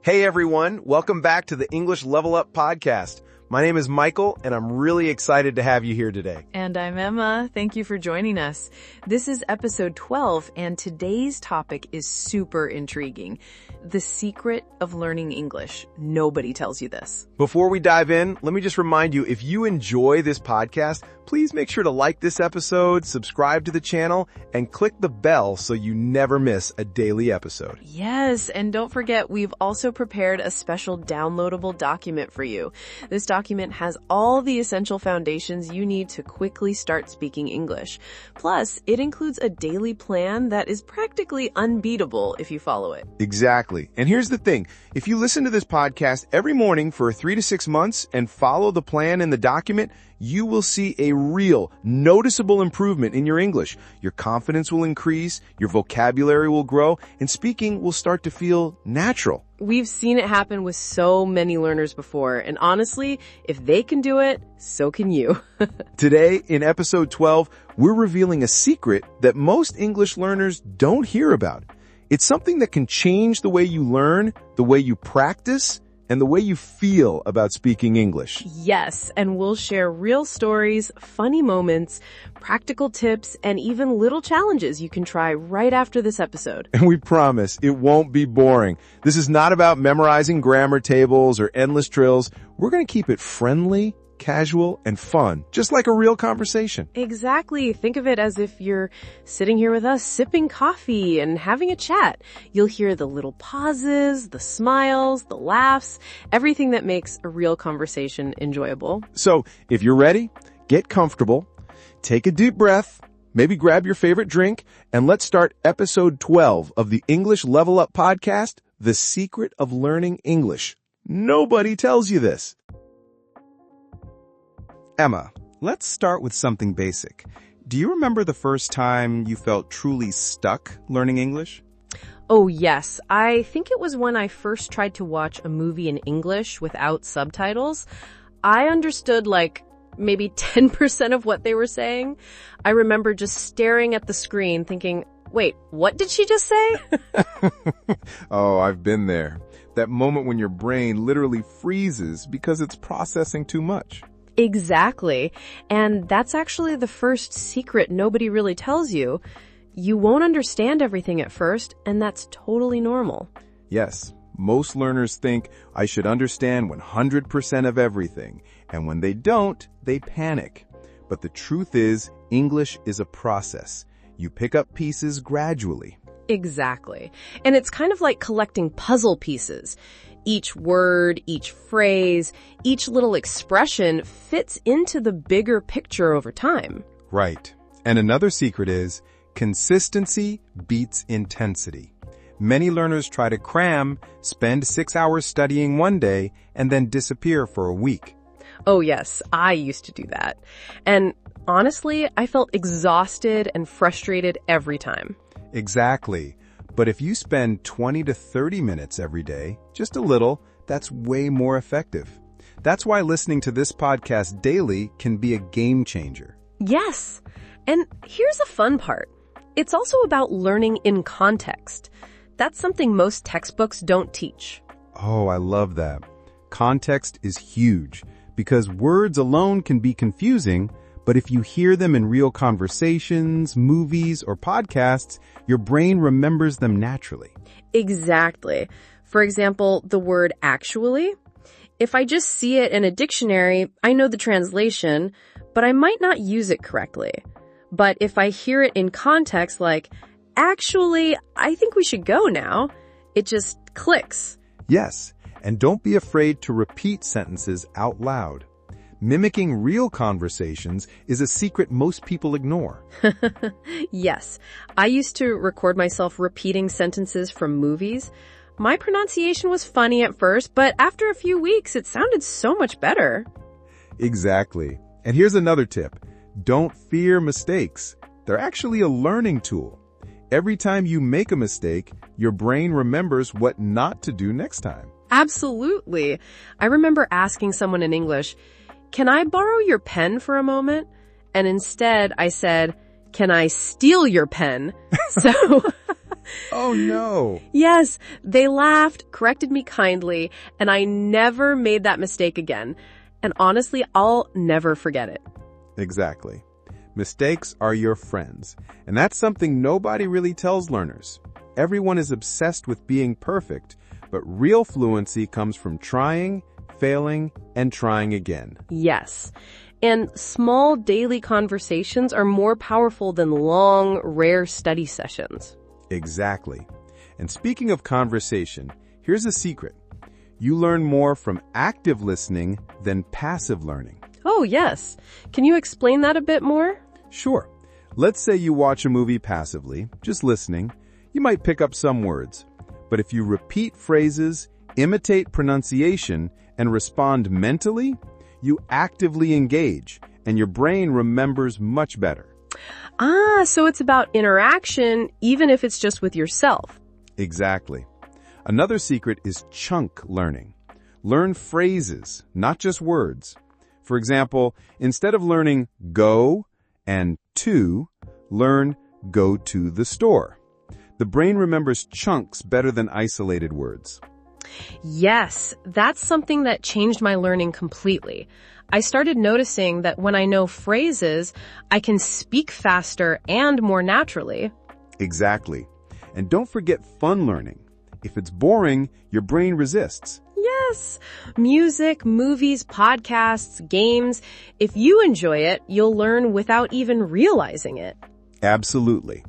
Hey everyone, welcome back to the English Level Up podcast. My name is Michael, and I'm really excited to have you here today. And I'm Emma. Thank you for joining us. This is episode 12, and today's topic is super intriguing. The secret of learning English. Nobody tells you this. Before we dive in, let me just remind you, if you enjoy this podcast, please make sure to like this episode, subscribe to the channel, and click the bell so you never miss a daily episode. Yes, and don't forget, we've also prepared a special downloadable document for you. This document has all the essential foundations you need to quickly start speaking English. Plus, it includes a daily plan that is practically unbeatable if you follow it. Exactly. And here's the thing. If you listen to this podcast every morning for 3 to 6 months and follow the plan in the document, you will see a real, noticeable improvement in your English. Your confidence will increase, your vocabulary will grow, and speaking will start to feel natural. We've seen it happen with so many learners before, and honestly, if they can do it, so can you. Today, in episode 12, we're revealing a secret that most English learners don't hear about. It's something that can change the way you learn, the way you practice, and the way you feel about speaking English. Yes, and we'll share real stories, funny moments, practical tips, and even little challenges you can try right after this episode. And we promise it won't be boring. This is not about memorizing grammar tables or endless drills. We're going to keep it friendly, casual, and fun, just like a real conversation. Exactly. Think of it as if you're sitting here with us sipping coffee and having a chat. You'll hear the little pauses, the smiles, the laughs, everything that makes a real conversation enjoyable. So, if you're ready, get comfortable, take a deep breath, maybe grab your favorite drink, and let's start episode 12 of the English Level Up podcast, The Secret of Learning English. Nobody tells you this. Emma, let's start with something basic. Do you remember the first time you felt truly stuck learning English? Oh, yes. I think it was when I first tried to watch a movie in English without subtitles. I understood maybe 10% of what they were saying. I remember just staring at the screen thinking, wait, what did she just say? Oh, I've been there. That moment when your brain literally freezes because it's processing too much. Exactly. And that's actually the first secret nobody really tells you. You won't understand everything at first, and that's totally normal. Yes, most learners think I should understand 100% of everything, and when they don't, they panic. But the truth is, English is a process. You pick up pieces gradually. Exactly. And it's kind of like collecting puzzle pieces. Each word, each phrase, each little expression fits into the bigger picture over time. Right. And another secret is consistency beats intensity. Many learners try to cram, spend 6 hours studying one day, and then disappear for a week. Oh yes, I used to do that. And honestly, I felt exhausted and frustrated every time. Exactly. But if you spend 20 to 30 minutes every day, just a little, that's way more effective. That's why listening to this podcast daily can be a game changer. Yes. And here's a fun part. It's also about learning in context. That's something most textbooks don't teach. Oh, I love that. Context is huge because words alone can be confusing, but if you hear them in real conversations, movies, or podcasts, your brain remembers them naturally. Exactly. For example, the word actually. If I just see it in a dictionary, I know the translation, but I might not use it correctly. But if I hear it in context like, actually, I think we should go now, it just clicks. Yes, and don't be afraid to repeat sentences out loud. Mimicking real conversations is a secret most people ignore. Yes. I used to record myself repeating sentences from movies. My pronunciation was funny at first, but after a few weeks, it sounded so much better. Exactly. And here's another tip. Don't fear mistakes. They're actually a learning tool. Every time you make a mistake, your brain remembers what not to do next time. Absolutely. I remember asking someone in English, "Can I borrow your pen for a moment?" And instead I said, "Can I steal your pen?" So Oh, no. Yes, they laughed, corrected me kindly, and I never made that mistake again. And honestly, I'll never forget it. Exactly. Mistakes are your friends, and that's something nobody really tells learners. Everyone is obsessed with being perfect, but real fluency comes from trying, failing, and trying again. Yes. And small daily conversations are more powerful than long, rare study sessions. Exactly. And speaking of conversation, here's a secret. You learn more from active listening than passive learning. Oh, yes. Can you explain that a bit more? Sure. Let's say you watch a movie passively, just listening. You might pick up some words. But if you repeat phrases, imitate pronunciation, and respond mentally, you actively engage, and your brain remembers much better. Ah, so it's about interaction, even if it's just with yourself. Exactly. Another secret is chunk learning. Learn phrases, not just words. For example, instead of learning go and to, learn go to the store. The brain remembers chunks better than isolated words. Yes, that's something that changed my learning completely. I started noticing that when I know phrases, I can speak faster and more naturally. Exactly. And don't forget fun learning. If it's boring, your brain resists. Yes, music, movies, podcasts, games. If you enjoy it, you'll learn without even realizing it. Absolutely.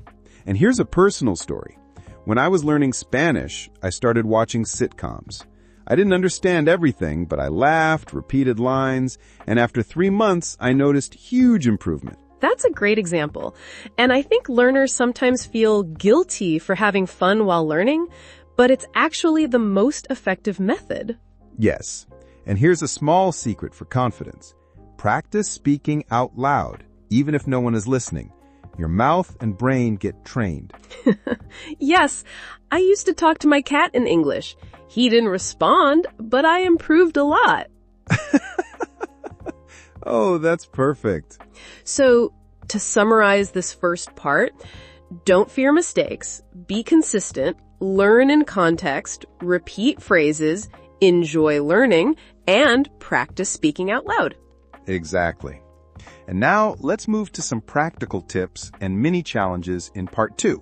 And here's a personal story. When I was learning Spanish, I started watching sitcoms. I didn't understand everything, but I laughed, repeated lines, and after 3 months, I noticed huge improvement. That's a great example. And I think learners sometimes feel guilty for having fun while learning, but it's actually the most effective method. Yes. And here's a small secret for confidence. Practice speaking out loud, even if no one is listening. Your mouth and brain get trained. Yes, I used to talk to my cat in English. He didn't respond, but I improved a lot. Oh, that's perfect. So, to summarize this first part, don't fear mistakes, be consistent, learn in context, repeat phrases, enjoy learning, and practice speaking out loud. Exactly. And now let's move to some practical tips and mini challenges in part 2.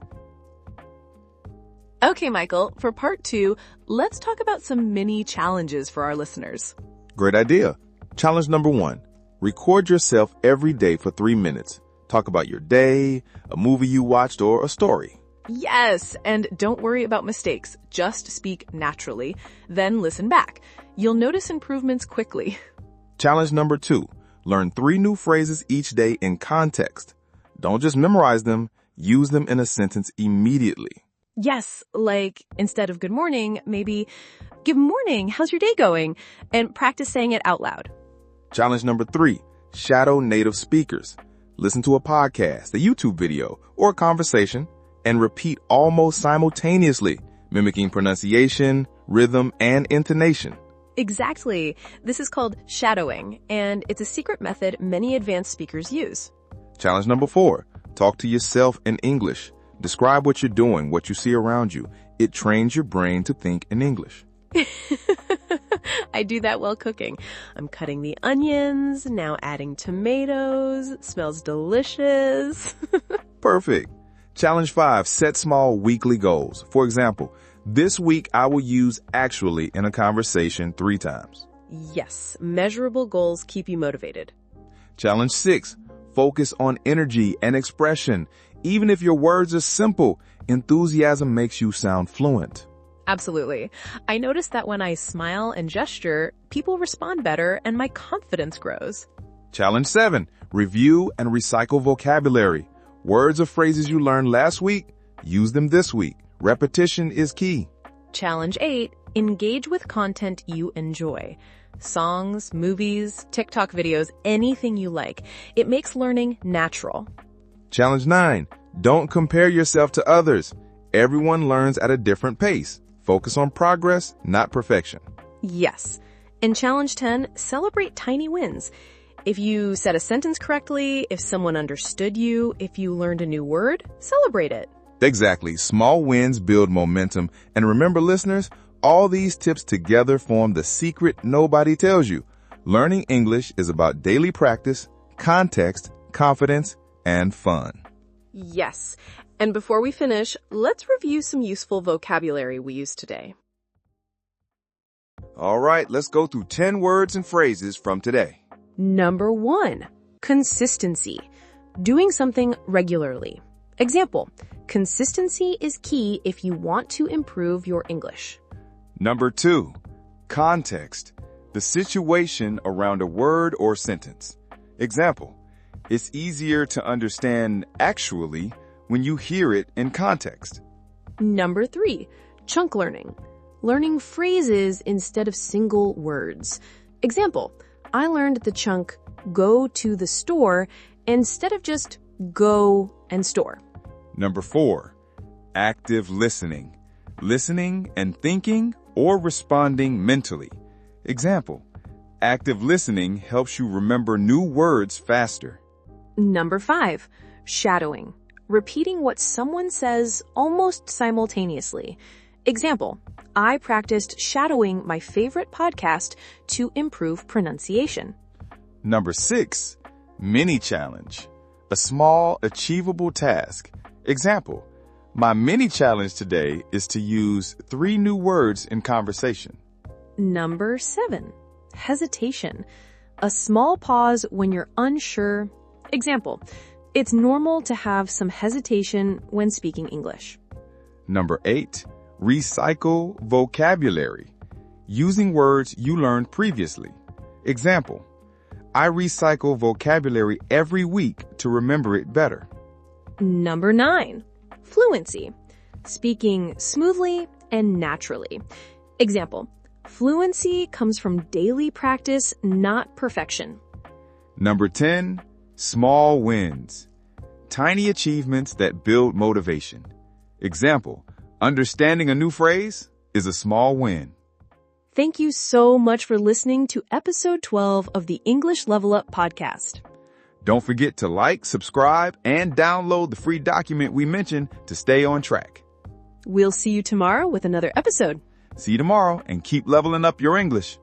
Okay, Michael, for part 2, let's talk about some mini challenges for our listeners. Great idea. Challenge number 1. Record yourself every day for 3 minutes. Talk about your day, a movie you watched, or a story. Yes, and don't worry about mistakes. Just speak naturally, then listen back. You'll notice improvements quickly. Challenge number 2. Learn 3 new phrases each day in context. Don't just memorize them, use them in a sentence immediately. Yes, like instead of good morning, maybe good morning, how's your day going? And practice saying it out loud. Challenge number 3. Shadow native speakers. Listen to a podcast, a YouTube video, or a conversation, and repeat almost simultaneously, mimicking pronunciation, rhythm, and intonation. Exactly. This is called shadowing, and it's a secret method many advanced speakers use. Challenge number 4. Talk to yourself in English. Describe what you're doing, what you see around you. It trains your brain to think in English. I do that while cooking. I'm cutting the onions, now adding tomatoes. It smells delicious. Perfect. Challenge 5. Set small weekly goals. For example, this week I will use actually in a conversation 3 times. Yes, measurable goals keep you motivated. Challenge 6. Focus on energy and expression. Even if your words are simple, enthusiasm makes you sound fluent. Absolutely. I noticed that when I smile and gesture, people respond better and my confidence grows. Challenge 7. Review and recycle vocabulary. Words or phrases you learned last week, use them this week. Repetition is key. Challenge 8. Engage with content you enjoy. Songs, movies, TikTok videos, anything you like. It makes learning natural. Challenge 9. Don't compare yourself to others. Everyone learns at a different pace. Focus on progress, not perfection. Yes. And challenge 10, celebrate tiny wins. If you said a sentence correctly, if someone understood you, if you learned a new word, celebrate it. Exactly. Small wins build momentum. And remember, listeners, all these tips together form the secret nobody tells you. Learning English is about daily practice, context, confidence, and fun. Yes. And before we finish, let's review some useful vocabulary we used today. All right, let's go through 10 words and phrases from today. Number 1, consistency. Doing something regularly. Example, consistency is key if you want to improve your English. Number 2, context. The situation around a word or sentence. Example, it's easier to understand actually when you hear it in context. Number 3, chunk learning. Learning phrases instead of single words. Example, I learned the chunk go to the store instead of just go and store. Number 4, active listening. Listening and thinking or responding mentally. Example, active listening helps you remember new words faster. Number 5, shadowing. Repeating what someone says almost simultaneously. Example, I practiced shadowing my favorite podcast to improve pronunciation. Number 6, mini challenge. A small, achievable task. Example, my mini challenge today is to use 3 new words in conversation. Number 7, hesitation. A small pause when you're unsure. Example, it's normal to have some hesitation when speaking English. Number 8, recycle vocabulary. Using words you learned previously. Example, I recycle vocabulary every week to remember it better. Number 9, fluency. Speaking smoothly and naturally. Example, fluency comes from daily practice, not perfection. Number 10, small wins. Tiny achievements that build motivation. Example, understanding a new phrase is a small win. Thank you so much for listening to episode 12 of the English Level Up podcast. Don't forget to like, subscribe, and download the free document we mentioned to stay on track. We'll see you tomorrow with another episode. See you tomorrow and keep leveling up your English.